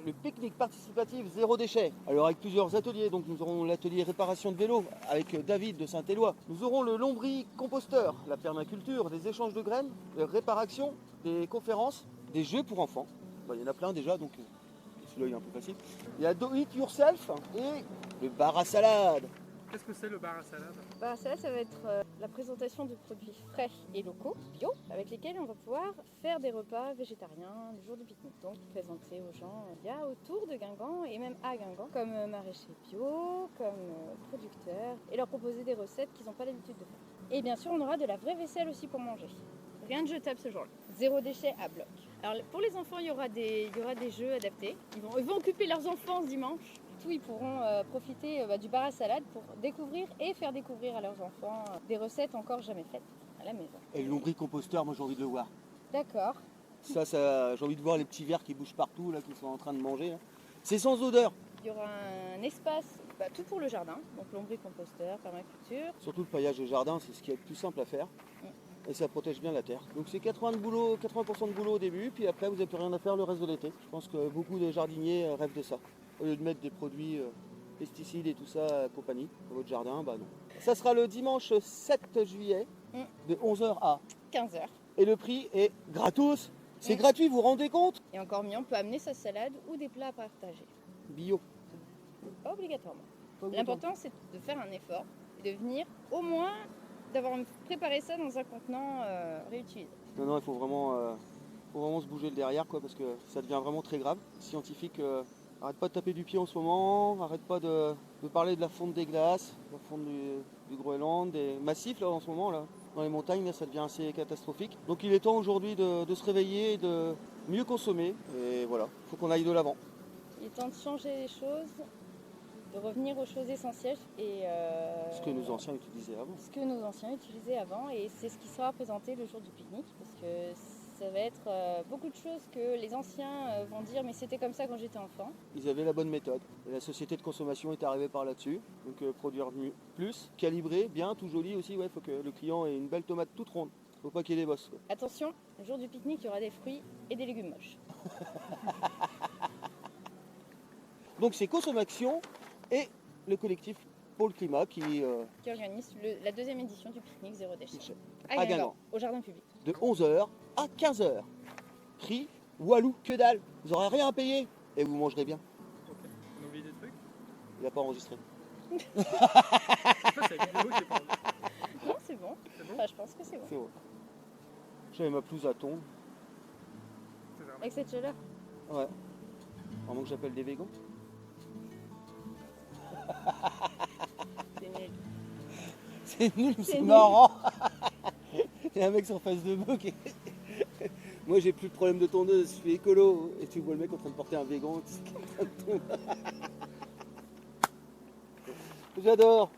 le pique-nique participatif zéro déchet. Alors avec plusieurs ateliers, donc nous aurons l'atelier réparation de vélo avec David de Saint-Éloi. Nous aurons le lombricomposteur, la permaculture, des échanges de graines, des réparations, des conférences, des jeux pour enfants. Il y en a plein déjà, donc celui-là il est un peu facile. Il y a Do It Yourself et le bar à salade. Qu'est-ce que c'est le bar à salade? Bar à salade, ça va être la présentation de produits frais et locaux, bio, avec lesquels on va pouvoir faire des repas végétariens le jour du pique-nique. Donc présenter aux gens, il y a autour de Guingamp et même à Guingamp, comme maraîchers bio, comme producteurs, et leur proposer des recettes qu'ils n'ont pas l'habitude de faire. Et bien sûr, on aura de la vraie vaisselle aussi pour manger. Rien de jetable ce jour-là. Zéro déchet à bloc. Alors pour les enfants, il y aura des jeux adaptés. Ils vont occuper leurs enfants ce dimanche. Tout, ils pourront profiter du bar à salade pour découvrir et faire découvrir à leurs enfants des recettes encore jamais faites à la maison. Et le lombricomposteur, moi j'ai envie de le voir. D'accord. Ça, j'ai envie de voir les petits vers qui bougent partout, là, qui sont en train de manger. Là. C'est sans odeur. Il y aura un espace, tout pour le jardin, donc lombricomposteur, permaculture. Surtout le paillage de jardin, c'est ce qui est le plus simple à faire. Et ça protège bien la terre. Donc c'est 80% de boulot au début, puis après vous n'avez plus rien à faire le reste de l'été. Je pense que beaucoup de jardiniers rêvent de ça. Au lieu de mettre des produits pesticides et tout ça à compagnie dans votre jardin, bah non. Ça sera le dimanche 7 juillet de 11h à 15h. Et le prix est gratos. C'est gratuit, vous vous rendez compte? Et encore mieux, on peut amener sa salade ou des plats à partager. Bio. Pas obligatoirement. L'important c'est de faire un effort et de venir au moins d'avoir préparé ça dans un contenant réutilisé. Non, il faut vraiment se bouger le derrière, quoi, parce que ça devient vraiment très grave. Les scientifiques arrêtent pas de taper du pied en ce moment, arrêtent pas de parler de la fonte des glaces, la fonte du Groenland, des massifs là en ce moment là. Dans les montagnes, là, ça devient assez catastrophique. Donc il est temps aujourd'hui de se réveiller et de mieux consommer. Et voilà, il faut qu'on aille de l'avant. Il est temps de changer les choses, de revenir aux choses essentielles. Et ce que nos anciens utilisaient avant. Ce que nos anciens utilisaient avant, et c'est ce qui sera présenté le jour du pique-nique, parce que ça va être beaucoup de choses que les anciens vont dire, mais c'était comme ça quand j'étais enfant. Ils avaient la bonne méthode. Et la société de consommation est arrivée par là-dessus. Donc produire plus, calibré, bien, tout joli aussi. Il faut que le client ait une belle tomate toute ronde. Faut pas qu'il y ait des bosses. Quoi. Attention, le jour du pique-nique, il y aura des fruits et des légumes moches. Donc c'est Consommation et le collectif pour le climat qui organise la deuxième édition du pique-nique zéro déchet. À Guingamp, au jardin public. de 11h à 15h. Prix Walou, que dalle. Vous n'aurez rien à payer et vous mangerez bien. Ok. On oublie des trucs? Il n'a pas enregistré. C'est la vidéo qui est pas enregistrée. Non, c'est bon. C'est bon? Enfin, je pense que c'est bon. C'est bon. J'avais ma pelouse à thon. C'est vraiment- Avec cette chaleur. Ouais. Vraiment que j'appelle des végans. C'est nul. C'est nul, c'est nul. marrant. Il y a un mec sur face de moi qui... Moi j'ai plus de problème de tondeuse, je suis écolo. Et tu vois le mec en train de porter un végan qui est en train de tomber. J'adore.